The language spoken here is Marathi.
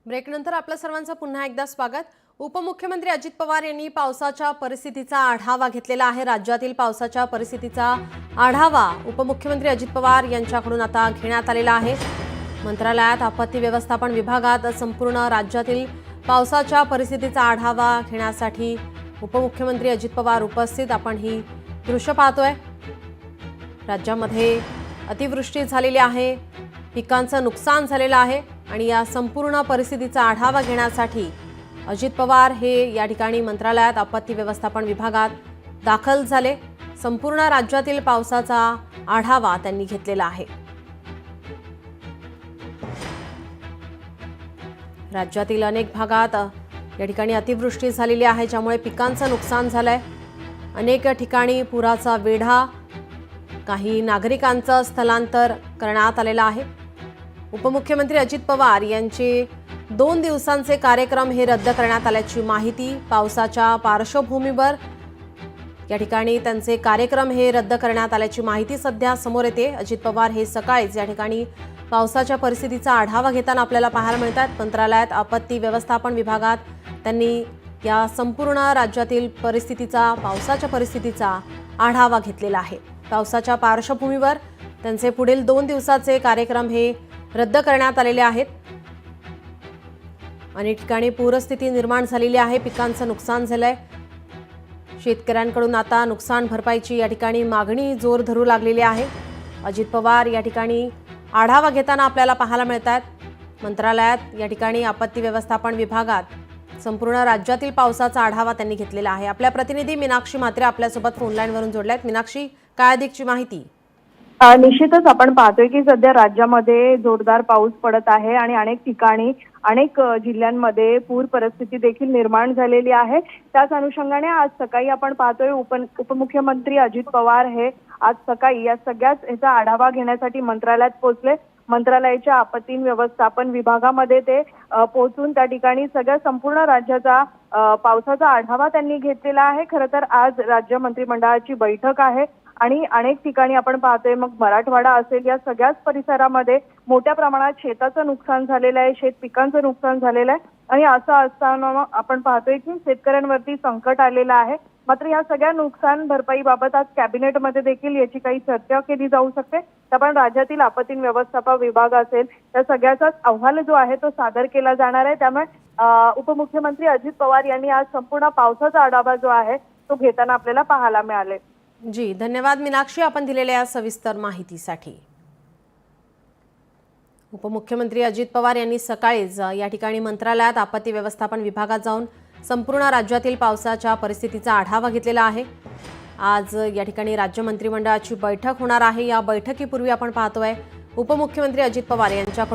ब्रेकनंतर आपल्या सर्वांचं पुन्हा एकदा स्वागत। उपमुख्यमंत्री अजित पवार यांनी पावसाच्या परिस्थितीचा आढावा घेतलेला आहे। राज्यातील पावसाच्या परिस्थितीचा आढावा उपमुख्यमंत्री अजित पवार यांच्याकडून आता घेण्यात आलेला आहे। मंत्रालयात आपत्ती व्यवस्थापन विभागात संपूर्ण राज्यातील पावसाच्या परिस्थितीचा आढावा घेण्यासाठी उपमुख्यमंत्री अजित पवार उपस्थित। आपण ही दृश्य पाहतोय। राज्यामध्ये अतिवृष्टी झालेली आहे, पिकांचं नुकसान झालेलं आहे आणि या संपूर्ण परिस्थितीचा आढावा घेण्यासाठी अजित पवार हे या ठिकाणी मंत्रालयात आपत्ती व्यवस्थापन विभागात दाखल झाले। संपूर्ण राज्यातील पावसाचा आढावा त्यांनी घेतलेला आहे। राज्यातील अनेक भागात या ठिकाणी अतिवृष्टी झालेली आहे, ज्यामुळे पिकांचं नुकसान झालंय। अनेक ठिकाणी पुराचा वेढा, काही नागरिकांचं स्थलांतर करण्यात आलेलं आहे। उपमुख्यमंत्री अजित पवार यांचे 2 दिवसांचे कार्यक्रम हे रद्द करण्यात आल्याची माहिती पावसाच्या पार्श्वभूमीवर या ठिकाणी त्यांचे कार्यक्रम हे रद्द करण्यात आल्याची माहिती सध्या समोर येते। अजित पवार हे सकाळीच या ठिकाणी पावसाच्या परिस्थितीचा आढावा घेताना आपल्याला पाहायला मिळतात। मंत्रालयात आपत्ती व्यवस्थापन विभागात त्यांनी या संपूर्ण राज्यातील परिस्थितीचा, पावसाच्या परिस्थितीचा आढावा घेतलेला आहे। पावसाच्या पार्श्वभूमीवर त्यांचे पुढील 2 दिवसाचे कार्यक्रम हे रद्द करण्यात आलेले आहेत। अनेक ठिकाणी पूरस्थिती निर्माण झालेली आहे, पिकांचं नुकसान झालंय। शेतकऱ्यांकडून आता नुकसान भरपाईची या ठिकाणी मागणी जोर धरू लागलेली आहे। अजित पवार या ठिकाणी आढावा घेताना आपल्याला पाहायला मिळतात। मंत्रालयात या ठिकाणी आपत्ती व्यवस्थापन विभागात संपूर्ण राज्यातील पावसाचा आढावा त्यांनी घेतलेला आहे। आपल्या प्रतिनिधी मीनाक्षी म्हात्रे आपल्यासोबत फोनलाईनवरून जोडल्यात। मीनाक्षी, काय अधिकची माहिती? निश्चितच आपण पाहतोय की सध्या राज्यामध्ये जोरदार पाऊस पडत आहे आणि अनेक ठिकाणी, अनेक जिल्ह्यांमध्ये पूर परिस्थिती देखील निर्माण झालेली आहे। त्याच अनुषंगाने आज सकाळी आपण पाहतोय उपमुख्यमंत्री अजित पवार हे आज सकाळी या सगळ्याच याचा आढावा घेण्यासाठी मंत्रालयात पोहोचले। मंत्रालयाच्या आपत्ती व्यवस्थापन विभागामध्ये ते पोहोचून त्या ठिकाणी सगळ्या संपूर्ण राज्याचा पावसाचा आढावा त्यांनी घेतलेला आहे। खरं तर आज राज्य मंत्रिमंडळाची बैठक आहे आणि अनेक ठिकाणी आपण पाहतोय, मग मराठवाडा असेल, या सगळ्याच परिसरामध्ये मोठ्या प्रमाणात शेताचं नुकसान झालेलं आहे, शेत पिकांचं नुकसान झालेलं आहे आणि असं असताना आपण पाहतोय की शेतकऱ्यांवरती संकट आलेलं आहे। मात्र या सगळ्या नुकसान भरपाईबाबत आज कॅबिनेटमध्ये देखील याची काही चर्चा केली जाऊ शकते। त्यामुळे राज्यातील आपत्ती व्यवस्थापन विभाग असेल, त्या सगळ्याचाच अहवाल जो आहे तो सादर केला जाणार आहे। त्यामुळे उपमुख्यमंत्री अजित पवार यांनी आज संपूर्ण पावसाचा आढावा जो आहे तो घेताना आपल्याला पाहायला मिळाले। जी, धन्यवाद मीनाक्षी, आपण दिलेल्या सविस्तर माहितीसाठी। उपमुख्यमंत्री अजित पवार यांनी सकाळीच या ठिकाणी मंत्रालयात आपत्ती व्यवस्थापन विभागात जाऊन संपूर्ण राज्यातील पावसाच्या परिस्थितीचा आढावा घेतलेला आहे। आज या ठिकाणी राज्य मंत्रिमंडळाची बैठक होणार आहे। या बैठकीपूर्वी आपण पाहतोय उपमुख्यमंत्री अजित पवार यांच्याकडून